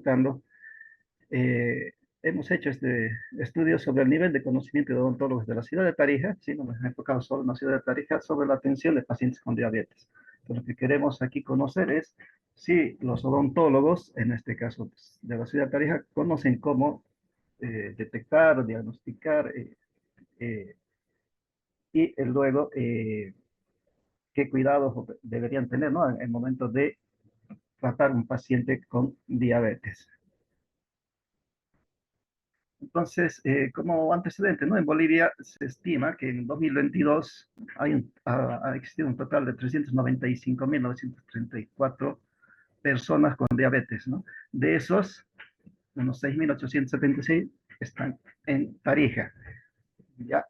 comentando, eh, hemos hecho este estudio sobre el nivel de conocimiento de odontólogos de la ciudad de Tarija, sí, nos hemos enfocado solo en la ciudad de Tarija, sobre la atención de pacientes con diabetes. Entonces, lo que queremos aquí conocer es si los odontólogos, en este caso pues, de la ciudad de Tarija, conocen cómo detectar, diagnosticar eh, y luego qué cuidados deberían tener, ¿no? En el momento de tratar un paciente con diabetes. Entonces, como antecedente, ¿no? En Bolivia se estima que en 2022 ha existido un total de 395.934 personas con diabetes, ¿no? De esos, unos 6.876 están en Tarija, ¿ya?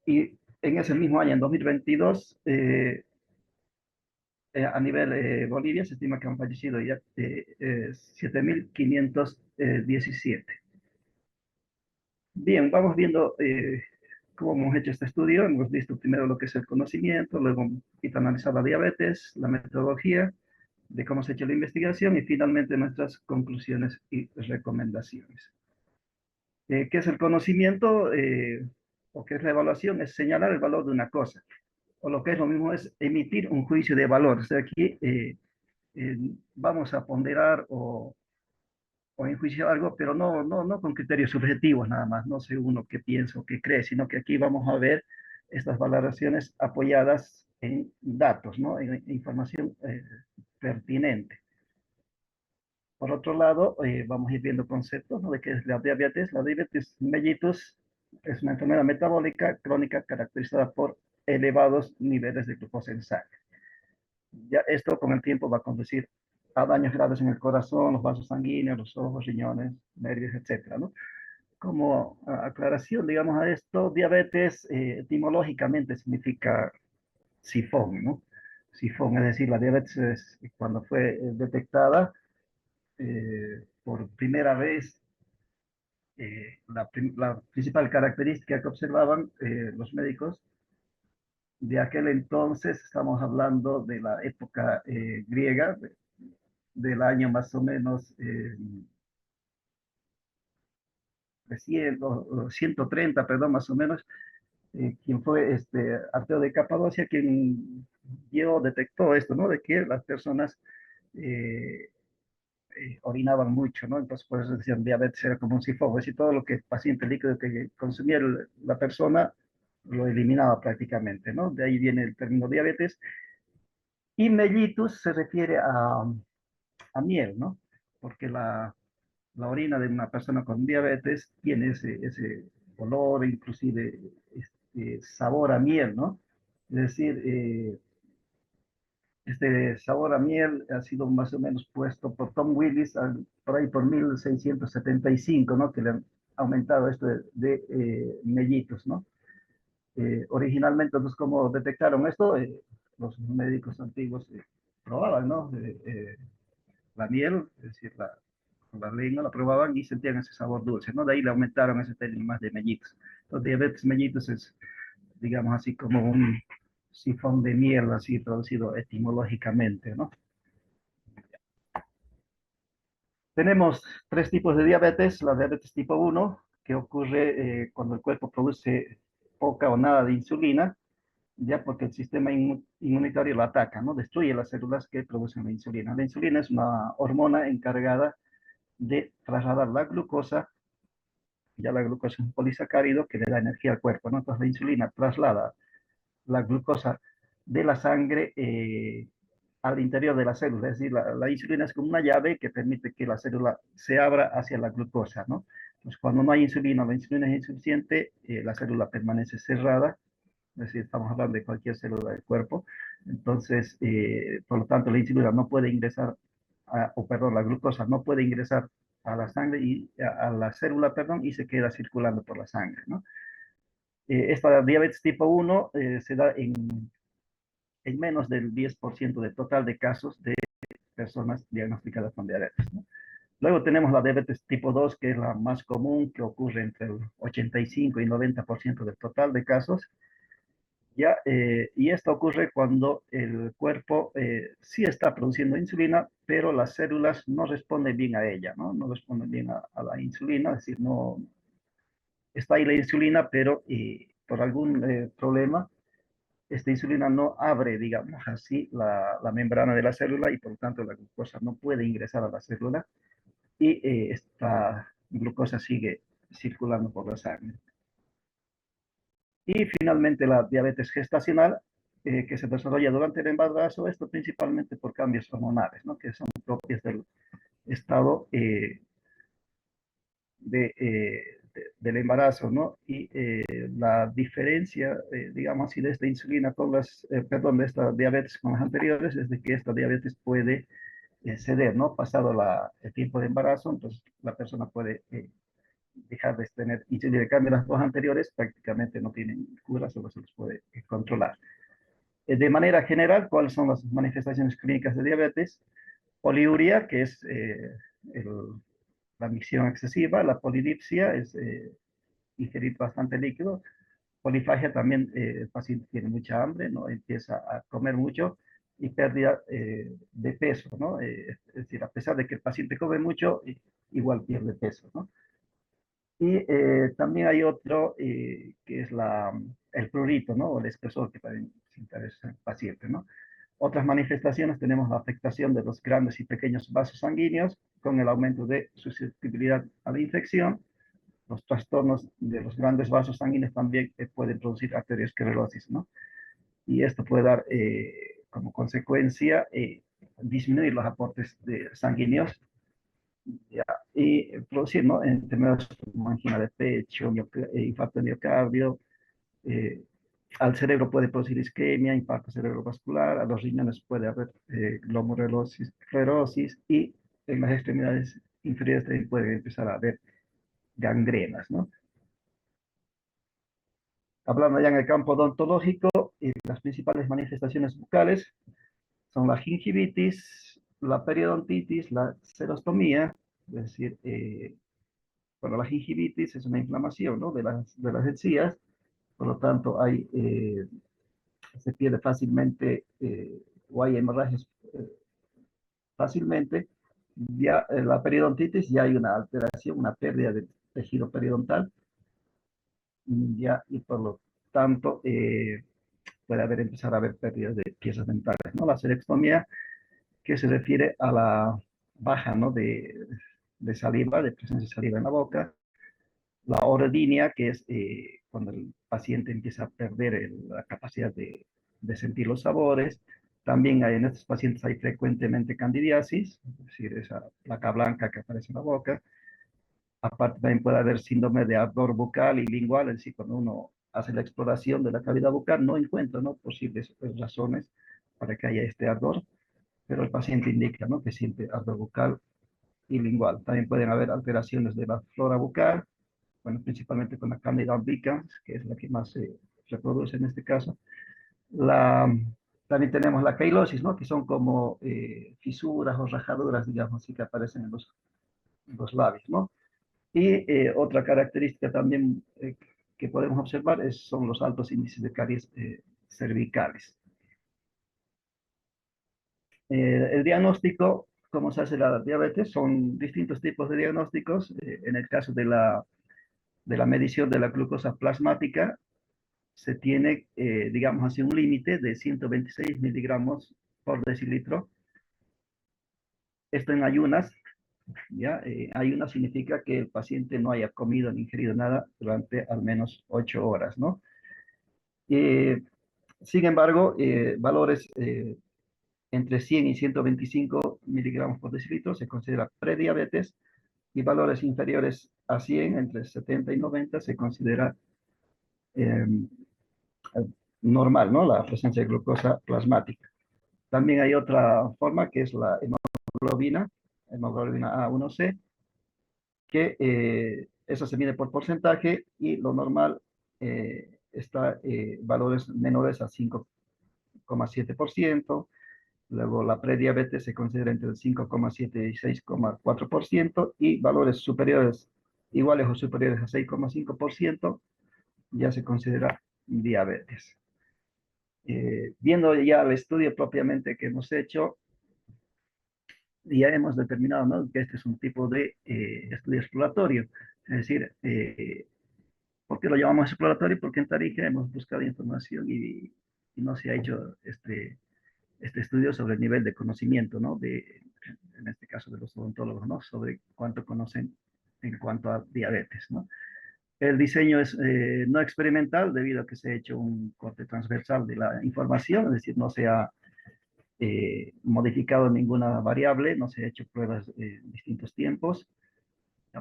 Y en ese mismo año, en 2022, a nivel Bolivia, se estima que han fallecido ya 7.517. Bien, vamos viendo cómo hemos hecho este estudio. Hemos visto primero lo que es el conocimiento, luego un poquito analizar la diabetes, la metodología, de cómo se ha hecho la investigación y finalmente nuestras conclusiones y recomendaciones. ¿Qué es el conocimiento o qué es la evaluación? Es señalar el valor de una cosa, o lo que es lo mismo es emitir un juicio de valor. O sea, aquí vamos a ponderar o enjuiciar algo, pero no con criterios subjetivos nada más, no sé uno qué piensa o qué cree, sino que aquí vamos a ver estas valoraciones apoyadas en datos, ¿no? En información pertinente. Por otro lado, vamos a ir viendo conceptos, ¿no? De qué es la diabetes. La diabetes mellitus es una enfermedad metabólica crónica caracterizada por elevados niveles de glucosa en sangre. Ya esto con el tiempo va a conducir a daños graves en el corazón, los vasos sanguíneos, los ojos, riñones, nervios, etcétera, ¿no? Como aclaración, digamos, a esto, diabetes etimológicamente significa sifón, ¿no? Sifón, es decir, la diabetes es cuando fue detectada por primera vez, la principal característica que observaban los médicos de aquel entonces, estamos hablando de la época griega, del año más o menos 300, 130, perdón, más o menos, quien fue Arteo de Capadocia, quien detectó esto, ¿no? De que las personas eh, orinaban mucho, ¿no? Entonces, por eso decían diabetes era como un sifón, es decir, todo lo que paciente líquido que consumía la persona lo eliminaba prácticamente, ¿no? De ahí viene el término diabetes. Y mellitus se refiere a miel, ¿no? Porque la orina de una persona con diabetes tiene ese olor, inclusive sabor a miel, ¿no? Es decir, este sabor a miel ha sido más o menos puesto por Tom Willis por ahí por 1675, ¿no? Que le han aumentado esto de mellitus, ¿no? Originalmente, entonces, ¿cómo detectaron esto? Los médicos antiguos probaban, ¿no? La miel, es decir, la lengua, la probaban y sentían ese sabor dulce, ¿no? De ahí le aumentaron ese término más de mellitus. Entonces, diabetes mellitus es, digamos así, como un sifón de miel, así traducido etimológicamente, ¿no? Tenemos tres tipos de diabetes. La diabetes tipo 1, que ocurre cuando el cuerpo produce poca o nada de insulina, ya porque el sistema inmunitario lo ataca, ¿no? Destruye las células que producen la insulina. La insulina es una hormona encargada de trasladar la glucosa. Ya la glucosa es un polisacárido que le da energía al cuerpo, ¿no? Entonces la insulina traslada la glucosa de la sangre al interior de la célula, es decir, la insulina es como una llave que permite que la célula se abra hacia la glucosa, ¿no? Entonces, cuando no hay insulina, la insulina es insuficiente, la célula permanece cerrada, es decir, estamos hablando de cualquier célula del cuerpo, entonces, por lo tanto, la insulina no puede ingresar, o perdón, la glucosa no puede ingresar a la sangre y a la célula, perdón, y se queda circulando por la sangre, ¿no? Esta diabetes tipo 1 se da en menos del 10% del total de casos de personas diagnosticadas con diabetes, ¿no? Luego tenemos la diabetes tipo 2, que es la más común, que ocurre entre el 85 y 90% del total de casos. ¿ya? Y esto ocurre cuando el cuerpo sí está produciendo insulina, pero las células no responden bien a ella, ¿no? No responden bien a la insulina, es decir, no está ahí la insulina, pero por algún problema, esta insulina no abre, digamos así, la membrana de la célula y por lo tanto la glucosa no puede ingresar a la célula y esta glucosa sigue circulando por la sangre. Y finalmente la diabetes gestacional, que se desarrolla durante el embarazo, esto principalmente por cambios hormonales, ¿no? Que son propios del estado del embarazo, ¿no? Y la diferencia, digamos así, de esta insulina con perdón, de esta diabetes con las anteriores es de que esta diabetes puede ceder, ¿no? Pasado el tiempo de embarazo, entonces la persona puede dejar de tener insulina. De cambio, las dos anteriores prácticamente no tienen cura, solo se los puede controlar. De manera general, ¿cuáles son las manifestaciones clínicas de diabetes? Poliuria, que es el, la micción excesiva, la polidipsia, es ingerir bastante líquido, polifagia también, el paciente tiene mucha hambre, ¿no? Empieza a comer mucho y pérdida de peso, ¿no? Es decir, a pesar de que el paciente come mucho, igual pierde peso, ¿no? Y también hay otro que es el prurito, ¿no? O el espesor que también se interesa al paciente, ¿no? Otras manifestaciones tenemos la afectación de los grandes y pequeños vasos sanguíneos con el aumento de susceptibilidad a la infección. Los trastornos de los grandes vasos sanguíneos también pueden producir arteriosclerosis, ¿no? Y esto puede dar como consecuencia disminuir los aportes sanguíneos, ¿ya? Y producir, ¿no? Enfermedades como angina de pecho, infarto de miocardio, eh, al cerebro puede producir isquemia, infarto cerebrovascular, a los riñones puede haber glomerulosis, esclerosis y en las extremidades inferiores también puede empezar a haber gangrenas, ¿no? Hablando ya en el campo odontológico, las principales manifestaciones bucales son la gingivitis, la periodontitis, la serostomía, es decir, bueno, la gingivitis es una inflamación, ¿no? de las encías, por lo tanto se pierde fácilmente o hay hemorragias fácilmente. Ya la periodontitis ya hay una alteración, una pérdida de tejido periodontal, ya, y por lo tanto puede empezar a haber pérdidas de piezas dentales, ¿no? La cerectomía, que se refiere a la baja, ¿no? de saliva, de presencia de saliva en la boca. La orodinia, que es cuando el paciente empieza a perder la capacidad de sentir los sabores. También en estos pacientes hay frecuentemente candidiasis, es decir, esa placa blanca que aparece en la boca. Aparte también puede haber síndrome de ardor bucal y lingual, es decir, cuando uno hace la exploración de la cavidad bucal no encuentra, ¿no? posibles razones para que haya este ardor, pero el paciente indica, ¿no? que siente ardor bucal y lingual. También pueden haber alteraciones de la flora bucal, bueno, principalmente con la Candida albicans, que es la que más se reproduce en este caso. La, también tenemos la cailosis, ¿no? Que son como fisuras o rajaduras, digamos así, que aparecen en los labios, ¿no? Y otra característica también que podemos observar son los altos índices de caries cervicales. El diagnóstico, cómo se hace la diabetes, son distintos tipos de diagnósticos. En el caso de la medición de la glucosa plasmática, se tiene, digamos así, un límite de 126 miligramos por decilitro. Esto en ayunas, ¿ya? Ayunas significa que el paciente no haya comido ni ingerido nada durante al menos 8 horas, ¿no? Eh, Sin embargo, valores entre 100 y 125 miligramos por decilitro se considera prediabetes y valores inferiores a 100, entre 70 y 90, se considera eh, normal, ¿no? La presencia de glucosa plasmática. También hay otra forma que es la hemoglobina A1C, que eso se mide por porcentaje y lo normal está valores menores a 5,7%. Luego la prediabetes se considera entre el 5,7 y 6,4% y valores superiores, iguales o superiores a 6,5% ya se considera diabetes. Viendo ya el estudio propiamente que hemos hecho, ya hemos determinado, ¿no?, que este es un tipo de estudio exploratorio. Es decir, ¿por qué lo llamamos exploratorio? Porque en Tarija hemos buscado información y no se ha hecho este estudio sobre el nivel de conocimiento, ¿no?, en este caso de los odontólogos, ¿no?, sobre cuánto conocen en cuanto a diabetes, ¿no? El diseño es no experimental debido a que se ha hecho un corte transversal de la información, es decir, no se ha modificado ninguna variable, no se ha hecho pruebas en distintos tiempos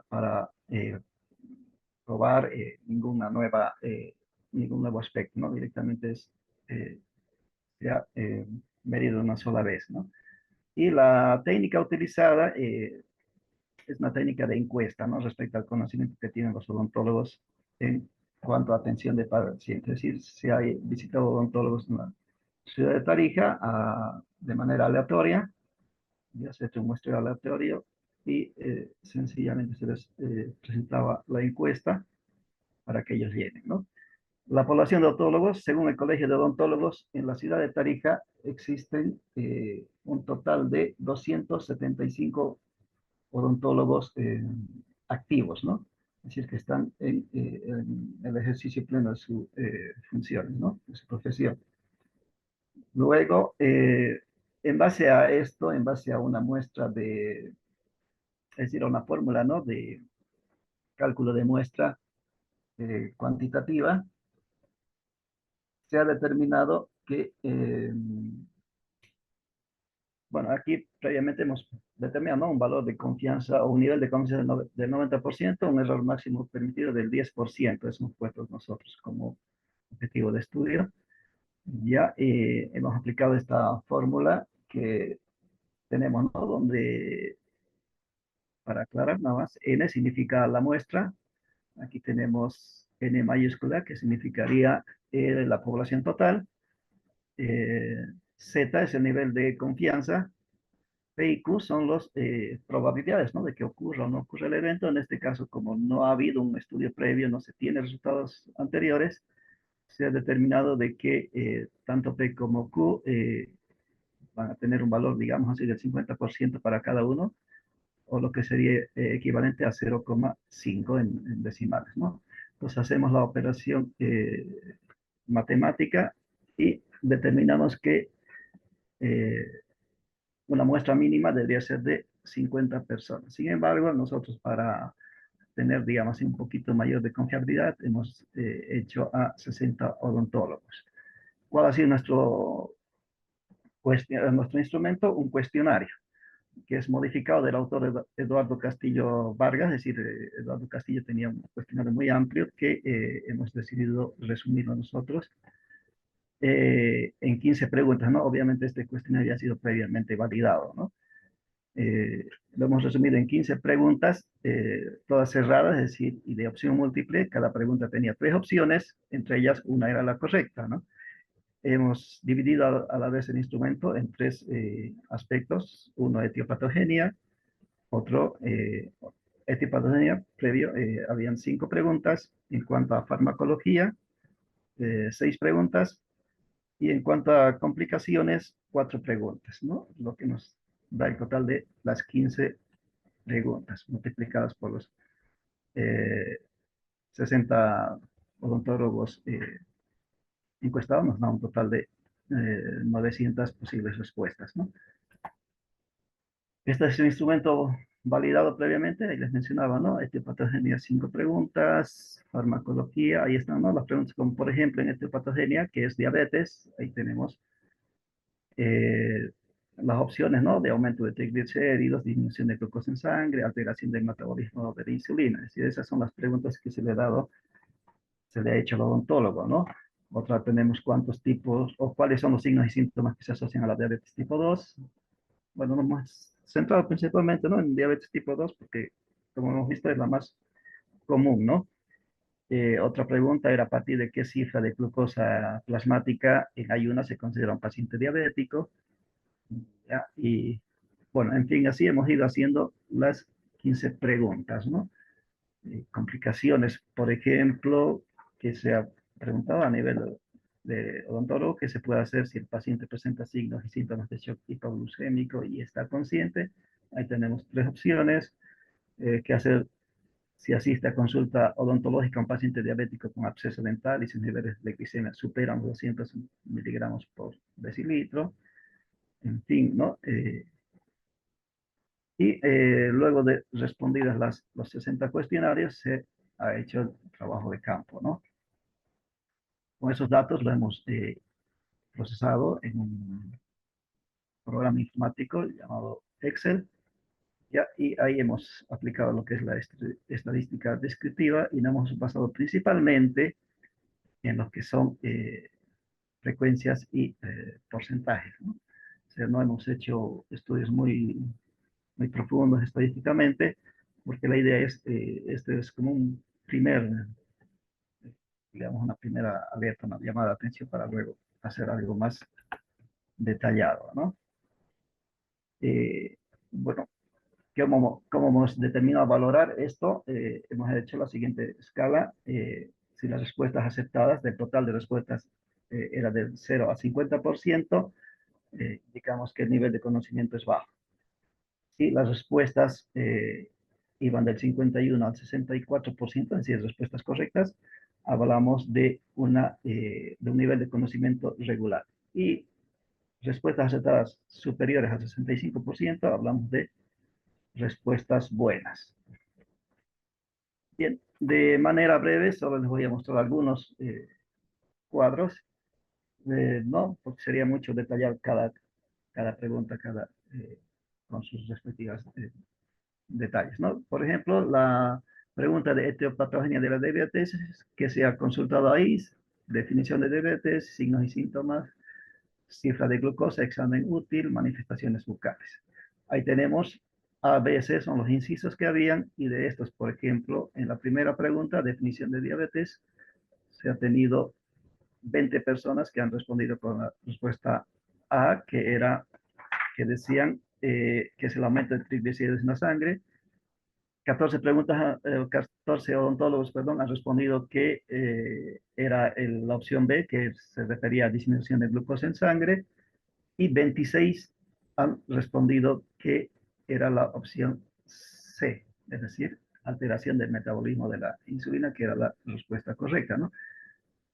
para probar ningún nuevo aspecto, ¿no? Directamente se ha medido una sola vez, ¿no? Y la técnica utilizada es una técnica de encuesta, ¿no?, respecto al conocimiento que tienen los odontólogos en cuanto a atención de pacientes. Es decir, se ha visitado odontólogos en la ciudad de Tarija de manera aleatoria, ya se ha hecho un muestreo aleatorio y sencillamente se les presentaba la encuesta para que ellos llenen, ¿no? La población de odontólogos, según el Colegio de Odontólogos, en la ciudad de Tarija existen un total de 275 odontólogos activos, ¿no? Es decir, que están en el ejercicio pleno de sus funciones, ¿no?, de su profesión. Luego, en base a esto, en base a una muestra es decir, a una fórmula, ¿no?, de cálculo de muestra cuantitativa, se ha determinado que bueno, aquí previamente hemos determinado, ¿no?, un valor de confianza o un nivel de confianza del 90%, un error máximo permitido del 10%. Eso hemos puesto nosotros como objetivo de estudio. Ya hemos aplicado esta fórmula que tenemos, ¿no?, donde, para aclarar nada más, N significa la muestra. Aquí tenemos N mayúscula, que significaría la población total. Z es el nivel de confianza. P y Q son las probabilidades, ¿no?, de que ocurra o no ocurra el evento. En este caso, como no ha habido un estudio previo, no se tiene resultados anteriores, se ha determinado de que tanto P como Q van a tener un valor, digamos así, del 50% para cada uno, o lo que sería equivalente a 0,5 en decimales, ¿no? Entonces hacemos la operación matemática y determinamos que eh, una muestra mínima debería ser de 50 personas. Sin embargo, nosotros, para tener, digamos, un poquito mayor de confiabilidad, hemos hecho a 60 odontólogos. ¿Cuál ha sido nuestro instrumento? Un cuestionario que es modificado del autor Eduardo Castillo Vargas. Es decir, Eduardo Castillo tenía un cuestionario muy amplio que hemos decidido resumirlo nosotros en 15 preguntas, ¿no? Obviamente este cuestionario ha sido previamente validado, ¿no? Lo hemos resumido en 15 preguntas, todas cerradas, es decir, y de opción múltiple. Cada pregunta tenía 3 opciones, entre ellas una era la correcta, ¿no? Hemos dividido a la vez el instrumento en 3 aspectos: uno, etiopatogenia; otro, etiopatogenia previo, habían 5 preguntas; en cuanto a farmacología, 6 preguntas; y en cuanto a complicaciones, 4 preguntas, ¿no? Lo que nos da el total de las 15 preguntas multiplicadas por los eh, 60 odontólogos encuestados, nos da un total de 900 posibles respuestas, ¿no? Este es un instrumento validado previamente, ahí les mencionaba, ¿no? Etiopatogenia, 5 preguntas; farmacología, ahí están, ¿no?, las preguntas, como por ejemplo en etiopatogenia, que es diabetes. Ahí tenemos eh, las opciones, ¿no?, de aumento de triglicéridos, disminución de glucosa en sangre, alteración del metabolismo de la insulina. Es decir, esas son las preguntas que se le ha hecho al odontólogo, ¿no? Otra, tenemos cuántos tipos o cuáles son los signos y síntomas que se asocian a la diabetes tipo 2. Bueno, nos hemos centrado principalmente, ¿no?, en diabetes tipo 2 porque, como hemos visto, es la más común, ¿no? Otra pregunta era: ¿a partir de qué cifra de glucosa plasmática en ayunas se considera un paciente diabético? ¿Ya? Y bueno, en fin, así hemos ido haciendo las 15 preguntas, ¿no? Complicaciones, por ejemplo, que se ha preguntado a nivel de odontólogo que se puede hacer si el paciente presenta signos y síntomas de shock hipoglucémico y está consciente. Ahí tenemos tres opciones. ¿Qué hacer si asiste a consulta odontológica a un paciente diabético con absceso dental y sus niveles de glicemia superan los 200 miligramos por decilitro? En fin, ¿no? Luego de respondidas los 60 cuestionarios, se ha hecho el trabajo de campo, ¿no? Con esos datos lo hemos procesado en un programa informático llamado Excel, ¿ya? Y ahí hemos aplicado lo que es la estadística descriptiva y nos hemos basado principalmente en lo que son frecuencias y porcentajes, ¿no? O sea, no hemos hecho estudios muy profundos estadísticamente, porque la idea es, este es como un primer, digamos, una primera alerta, una llamada de atención para luego hacer algo más detallado, ¿no? Bueno, ¿cómo hemos determinado valorar esto? Hemos hecho la siguiente escala. Si las respuestas aceptadas, del total de respuestas era del 0 a 50%, indicamos que el nivel de conocimiento es bajo. Si las respuestas iban del 51 al 64%, es decir, respuestas correctas, hablamos de un nivel de conocimiento regular. Y respuestas aceptadas superiores al 65%, hablamos de respuestas buenas. Bien, de manera breve, solo les voy a mostrar algunos cuadros, no, porque sería mucho detallar cada pregunta, con sus respectivas detalles, ¿no? Por ejemplo, la pregunta de etiopatogenia de la diabetes que se ha consultado ahí, definición de diabetes, signos y síntomas, cifra de glucosa, examen útil, manifestaciones bucales. Ahí tenemos A, B, C, son los incisos que habían, y de estos, por ejemplo, en la primera pregunta, definición de diabetes, se ha tenido 20 personas que han respondido con la respuesta A, que decían que es el aumento de triglicéridos en la sangre. 14 odontólogos, perdón, han respondido que era la opción B, que se refería a disminución de glucosa en sangre, y 26 han respondido que era la opción C, es decir, alteración del metabolismo de la insulina, que era la respuesta correcta, ¿no?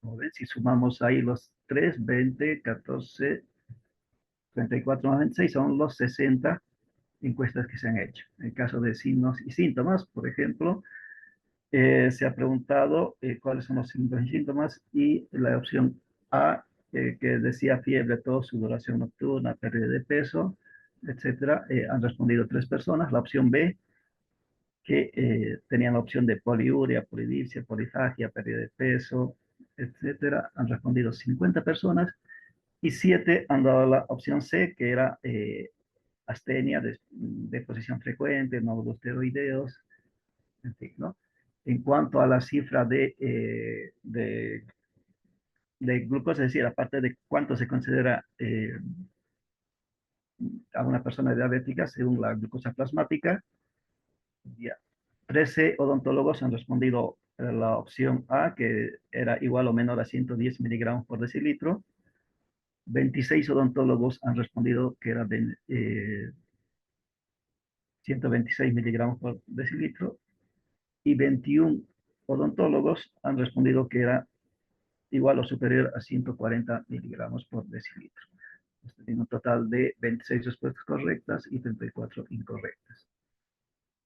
Como ven, si sumamos ahí los 3, 20, 14, 34 más 26, son los 60 encuestas que se han hecho. En el caso de signos y síntomas, por ejemplo, se ha preguntado cuáles son los signos y síntomas, y la opción A, que decía fiebre, tos, sudoración nocturna, pérdida de peso, etcétera, han respondido 3 personas. La opción B, que tenían la opción de poliuria, polidipsia, polifagia, pérdida de peso, etcétera, han respondido 50 personas, y 7 han dado la opción C, que era astenia de posición frecuente, nódulos tiroideos, en fin, ¿no? En cuanto a la cifra de glucosa, es decir, aparte de cuánto se considera a una persona diabética según la glucosa plasmática, ya, 13 odontólogos han respondido a la opción A, que era igual o menor a 110 miligramos por decilitro. 26 odontólogos han respondido que era de 126 miligramos por decilitro, y 21 odontólogos han respondido que era igual o superior a 140 miligramos por decilitro. Esto tiene un total de 26 respuestas correctas y 34 incorrectas.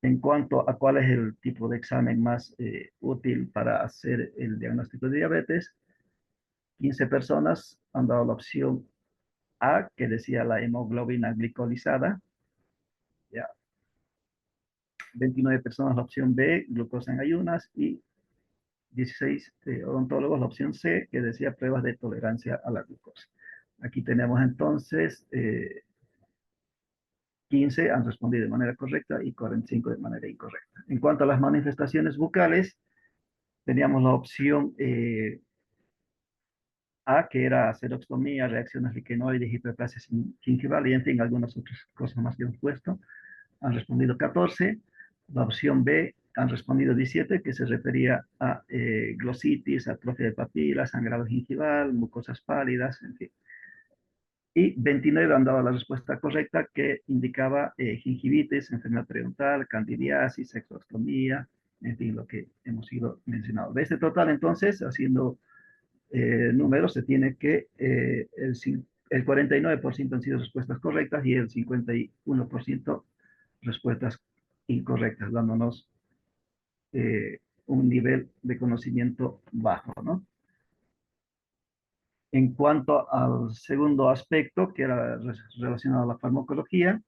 En cuanto a cuál es el tipo de examen más útil para hacer el diagnóstico de diabetes, 15 personas han dado la opción A, que decía la hemoglobina glicolizada. Ya. 29 personas la opción B, glucosa en ayunas, y 16 odontólogos la opción C, que decía pruebas de tolerancia a la glucosa. Aquí tenemos entonces 15 han respondido de manera correcta y 45 de manera incorrecta. En cuanto a las manifestaciones bucales, teníamos la opción A, que era xerostomía, reacciones liquenoides, hiperplasia gingival y en fin, algunas otras cosas más que hemos puesto. Han respondido 14. La opción B, han respondido 17, que se refería a glositis, atrofia de papilas, sangrado gingival, mucosas pálidas, en fin. Y 29 han dado la respuesta correcta, que indicaba gingivitis, enfermedad periodontal, candidiasis, sexostomía, en fin, lo que hemos ido mencionando. De este total, entonces, haciendo números, se tiene que el 49% han sido respuestas correctas y el 51% respuestas incorrectas, dándonos un nivel de conocimiento bajo, ¿no? En cuanto al segundo aspecto, que era relacionado a la farmacología,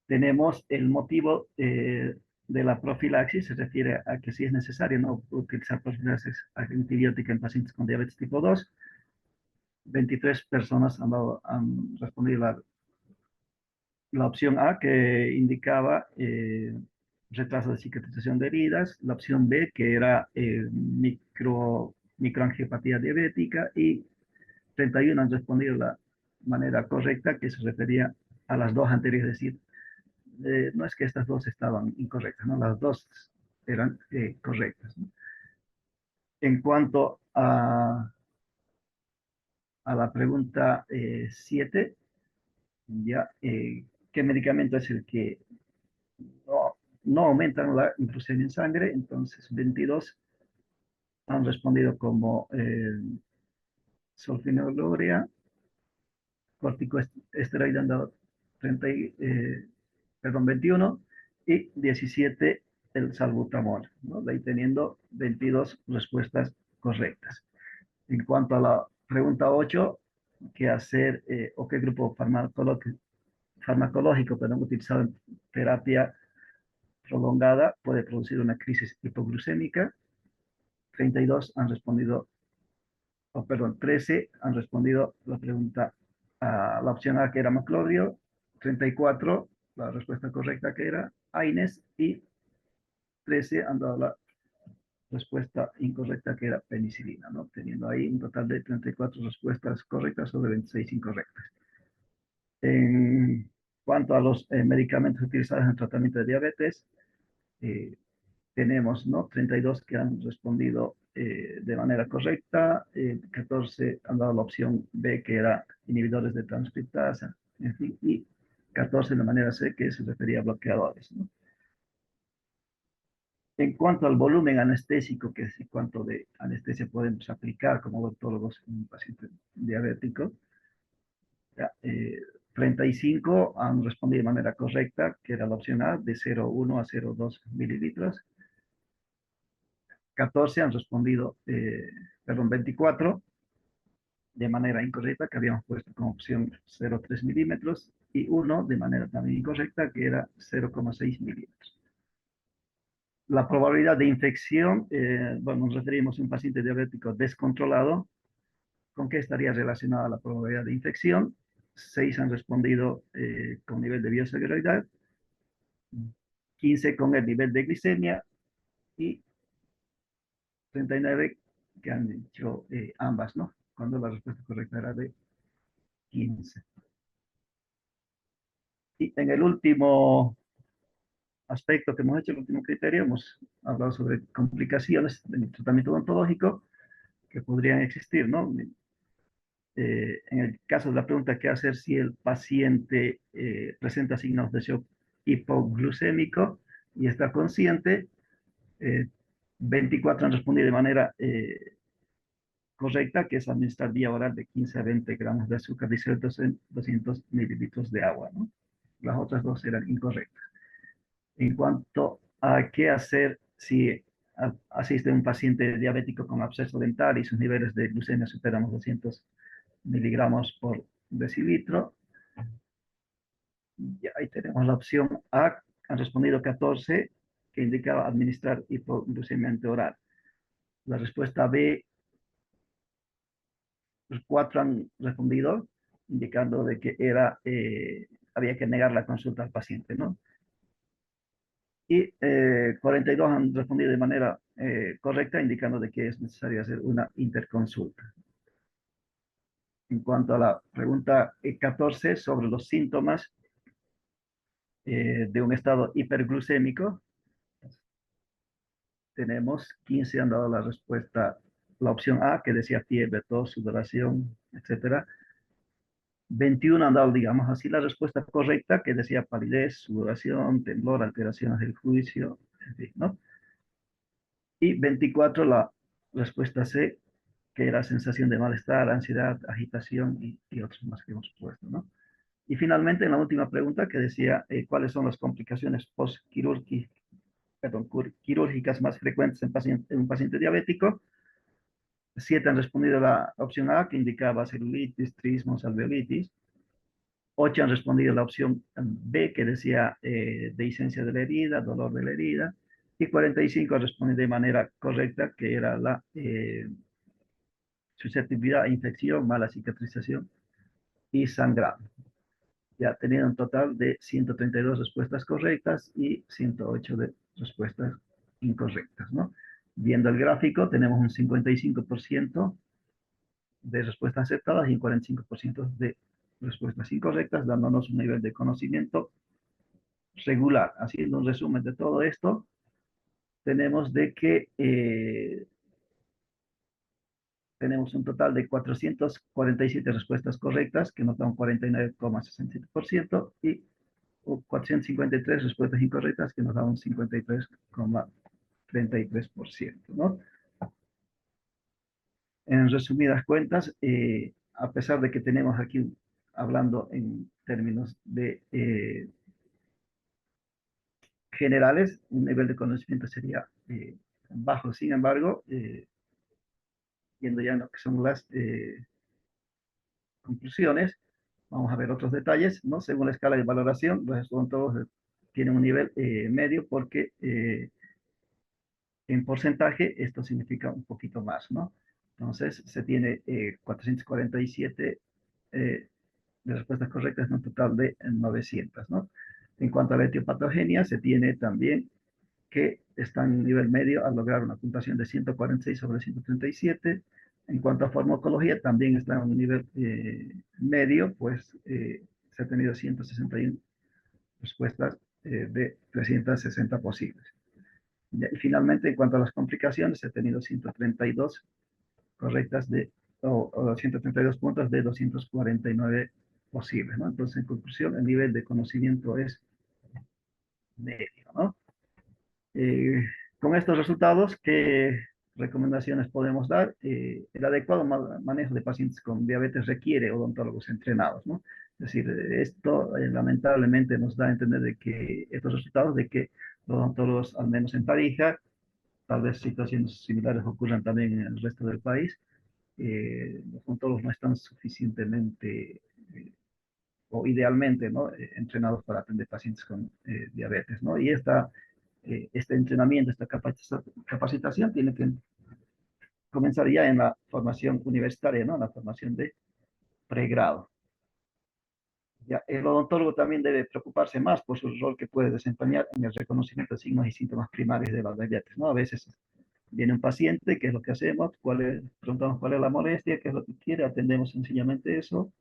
tenemos el motivo de la profilaxis, se refiere a que si es necesario no utilizar profilaxis antibiótica en pacientes con diabetes tipo 2. 23 personas han respondido la opción A, que indicaba retraso de cicatrización de heridas, la opción B, que era microangiopatía diabética, y 31 han respondido la manera correcta, que se refería a las dos anteriores, es decir, no es que estas dos estaban incorrectas, ¿no? Las dos eran correctas, ¿no? En cuanto a la pregunta 7, ya, ¿qué medicamento es el que no, no aumentan la glucemia en sangre? Entonces, 22 han respondido como sulfonylurea, corticosteroide han dado 30, perdón, 21, y 17 el salbutamol, ¿no? De ahí teniendo 22 respuestas correctas. En cuanto a la pregunta 8, ¿qué hacer o qué grupo farmacológico podemos utilizar en terapia prolongada puede producir una crisis hipoglucémica? 32 han respondido, oh, perdón, 13 han respondido la pregunta a la opción A, que era maclovio. 34, la respuesta correcta, que era AINES, y 13 han dado la respuesta incorrecta, que era penicilina, ¿no? Teniendo ahí un total de 34 respuestas correctas sobre 26 incorrectas. En cuanto a los medicamentos utilizados en el tratamiento de diabetes, eh, tenemos, ¿no?, 32 que han respondido de manera correcta, 14 han dado la opción B, que era inhibidores de transcriptasa, en fin, y 14 de manera C, que se refería a bloqueadores, ¿no? En cuanto al volumen anestésico, que es cuánto de anestesia podemos aplicar como odontólogos en un paciente diabético, ya, 35 han respondido de manera correcta, que era la opción A, de 0,1 a 0,2 mililitros. 14 han respondido, perdón, 24 de manera incorrecta, que habíamos puesto como opción 0,3 milímetros, y uno de manera también incorrecta, que era 0,6 milímetros. La probabilidad de infección, bueno, nos referimos a un paciente diabético descontrolado. ¿Con qué estaría relacionada la probabilidad de infección? 6 han respondido con nivel de bioseguridad, 15 con el nivel de glicemia, y 39 que han hecho ambas, ¿no? Cuando la respuesta correcta era de 15. Y en el último aspecto que hemos hecho, el último criterio, hemos hablado sobre complicaciones del tratamiento odontológico que podrían existir, ¿no? En el caso de la pregunta, ¿qué hacer si el paciente presenta signos de shock hipoglucémico y está consciente? Eh, 24 han respondido de manera correcta, que es administrar vía oral de 15 a 20 gramos de azúcar disueltos en 200 mililitros de agua, ¿no? Las otras dos eran incorrectas. En cuanto a qué hacer si asiste un paciente diabético con absceso dental y sus niveles de glucemia superan los 200 miligramos por decilitro, ya ahí tenemos la opción A, han respondido 14, que indicaba administrar hipoglucemia oral. La respuesta B, los 4 han respondido, indicando de que había que negar la consulta al paciente, ¿no? Y 42 han respondido de manera correcta, indicando de que es necesario hacer una interconsulta. En cuanto a la pregunta 14 sobre los síntomas de un estado hiperglucémico, tenemos 15 han dado la respuesta, la opción A, que decía fiebre, tos, sudoración, etcétera. 21 han dado, digamos así, la respuesta correcta, que decía palidez, sudoración, temblor, alteraciones del juicio, en fin, ¿no? Y 24 la respuesta C, que era sensación de malestar, ansiedad, agitación y otros más que hemos puesto, ¿no? Y finalmente, en la última pregunta, que decía cuáles son las complicaciones postquirúrgicas, quirúrgicas más frecuentes en un paciente diabético, 7 han respondido a la opción A, que indicaba celulitis, trismos, alveolitis. 8 han respondido a la opción B, que decía dehiscencia de la herida, dolor de la herida. Y 45 han respondido de manera correcta, que era la susceptibilidad a infección, mala cicatrización y sangrado. Ya teniendo un total de 132 respuestas correctas y 108 de respuestas incorrectas, ¿no? Viendo el gráfico, tenemos un 55% de respuestas aceptadas y un 45% de respuestas incorrectas, dándonos un nivel de conocimiento regular. Haciendo un resumen de todo esto, tenemos de que tenemos un total de 447 respuestas correctas, que nos da un 49,67%, y 453 respuestas incorrectas, que nos da un 53,33%, ¿no? En resumidas cuentas, a pesar de que tenemos aquí, hablando en términos de generales, un nivel de conocimiento sería bajo. Sin embargo, viendo ya lo que son las conclusiones, vamos a ver otros detalles, ¿no? Según la escala de valoración, los odontólogos tienen un nivel medio porque en porcentaje esto significa un poquito más, ¿no? Entonces se tiene 447 de respuestas correctas en un total de 900, ¿no? En cuanto a la etiopatogenia, se tiene también que está en nivel medio al lograr una puntuación de 146 sobre 137. En cuanto a farmacología, también está en un nivel medio, pues se ha tenido 161 respuestas de 360 posibles. Y finalmente, en cuanto a las complicaciones, se ha tenido 132 correctas o 132 puntos de 249 posibles, ¿no? Entonces, en conclusión, el nivel de conocimiento es medio, ¿no? Eh, con estos resultados, ¿qué recomendaciones podemos dar? El adecuado manejo de pacientes con diabetes requiere odontólogos entrenados, ¿no? Es decir, esto lamentablemente nos da a entender de que estos resultados de que los odontólogos, al menos en Tarija, tal vez situaciones similares ocurran también en el resto del país, los odontólogos no están suficientemente o idealmente, ¿no? Entrenados para atender pacientes con diabetes, ¿no? Y este entrenamiento, esta capacitación tiene que comenzar ya en la formación universitaria, ¿no? En la formación de pregrado. Ya, el odontólogo también debe preocuparse más por su rol que puede desempeñar en el reconocimiento de signos y síntomas primarios de la diabetes, ¿no? A veces viene un paciente, ¿qué es lo que hacemos? Preguntamos cuál es la molestia, qué es lo que quiere, atendemos sencillamente eso,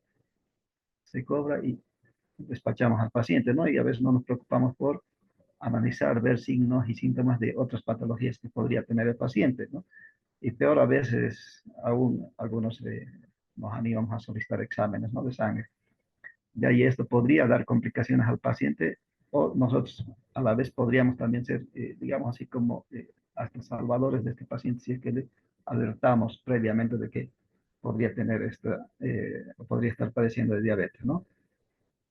se cobra y despachamos al paciente, ¿no? Y a veces no nos preocupamos por analizar, ver signos y síntomas de otras patologías que podría tener el paciente, ¿no? Y peor a veces, aún algunos nos animamos a solicitar exámenes, ¿no? De sangre. De ahí esto podría dar complicaciones al paciente o nosotros a la vez podríamos también ser, digamos así como hasta salvadores de este paciente si es que le alertamos previamente de que podría tener podría estar padeciendo de diabetes, ¿no?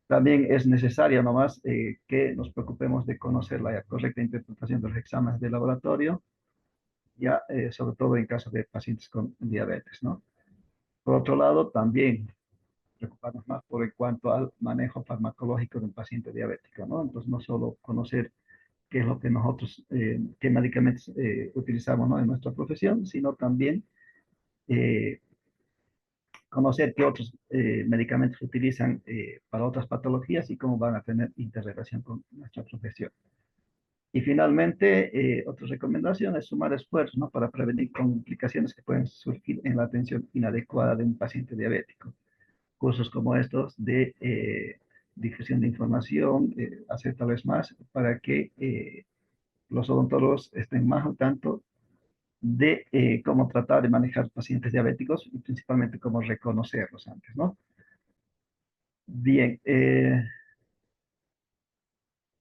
También es necesario nomás que nos preocupemos de conocer la correcta interpretación de los exámenes de laboratorio, ya sobre todo en caso de pacientes con diabetes, ¿no? Por otro lado, también preocuparnos más por en cuanto al manejo farmacológico de un paciente diabético, ¿no? Entonces, no solo conocer qué es lo que nosotros, qué medicamentos utilizamos, ¿no? En nuestra profesión, sino también eh, conocer qué otros medicamentos se utilizan para otras patologías y cómo van a tener interrelación con nuestra profesión. Y finalmente, otra recomendación es sumar esfuerzos, ¿no? Para prevenir complicaciones que pueden surgir en la atención inadecuada de un paciente diabético. Cursos como estos de difusión de información, hacer tal vez más para que los odontólogos estén más al tanto de cómo tratar de manejar pacientes diabéticos y principalmente cómo reconocerlos antes, ¿no? Bien,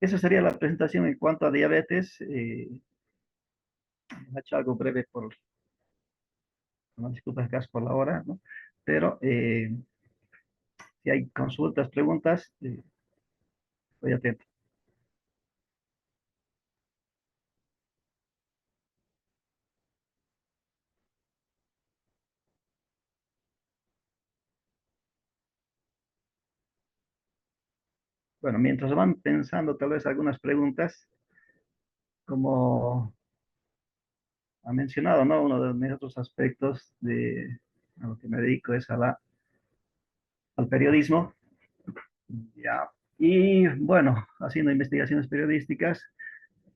esa sería la presentación en cuanto a diabetes. He hecho algo breve por, no disculpas caso por la hora, ¿no? Pero si hay consultas, preguntas, estoy atento. Bueno, mientras van pensando tal vez algunas preguntas, como ha mencionado, ¿no? Uno de mis otros aspectos de a lo que me dedico es al periodismo. Ya. Y bueno, haciendo investigaciones periodísticas,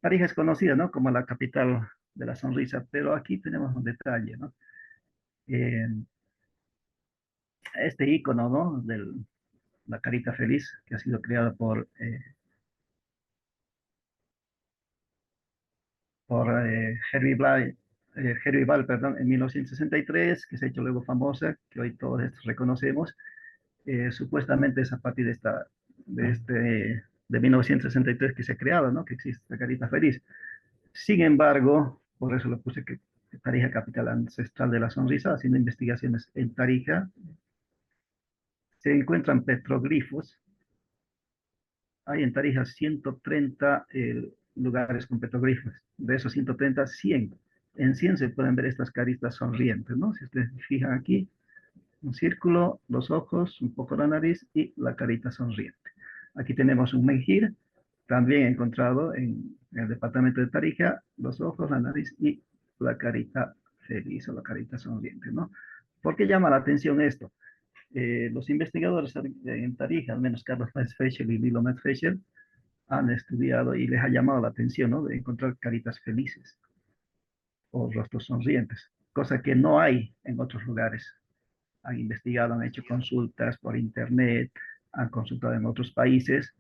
Tarija es conocida, ¿no? Como la capital de la sonrisa, pero aquí tenemos un detalle, ¿no? Eh, este icono, ¿no? De la carita feliz, que ha sido creada por Herbie Ball, perdón, en 1963, que se ha hecho luego famosa, que hoy todos estos reconocemos. Supuestamente es a partir de 1963 que se ha creado, ¿no? Que existe la carita feliz. Sin embargo, por eso lo puse que Tarija, capital ancestral de la sonrisa, haciendo investigaciones en Tarija, se encuentran petroglifos. Hay en Tarija 130 lugares con petroglifos. De esos 130, 100. En 100 se pueden ver estas caritas sonrientes, ¿no? Si ustedes fijan aquí, un círculo, los ojos, un poco la nariz y la carita sonriente. Aquí tenemos un menhir, también encontrado en el departamento de Tarija, los ojos, la nariz y la carita feliz o la carita sonriente, ¿no? ¿Por qué llama la atención esto? Los investigadores en Tarija, al menos Carlos Metzfeischel y Lilo Metzfeischel, han estudiado y les ha llamado la atención, ¿no? De encontrar caritas felices o rostros sonrientes, cosa que no hay en otros lugares. Han investigado, han hecho consultas por internet, han consultado en otros países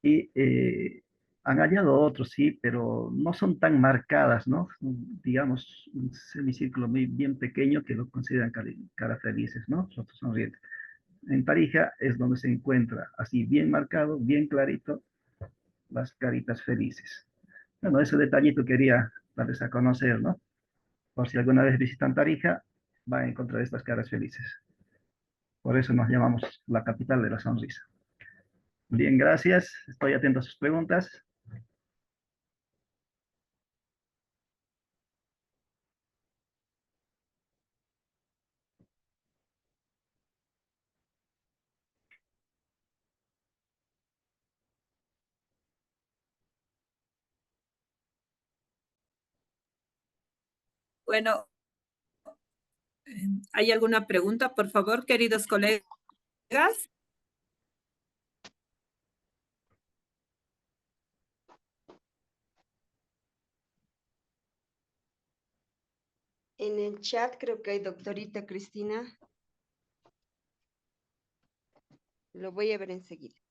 y han hallado otros, sí, pero no son tan marcadas, ¿no? Digamos, un semicírculo muy bien pequeño que lo consideran caras felices, ¿no? Rostros sonrientes. En Tarija es donde se encuentra así bien marcado, bien clarito, las caritas felices. Bueno, ese detallito quería darles a conocer, ¿no? Por si alguna vez visitan Tarija, van a encontrar estas caras felices. Por eso nos llamamos la capital de la sonrisa. Bien, gracias. Estoy atento a sus preguntas. Bueno, ¿hay alguna pregunta, por favor, queridos colegas? En el chat creo que hay doctorita Cristina. Lo voy a ver enseguida.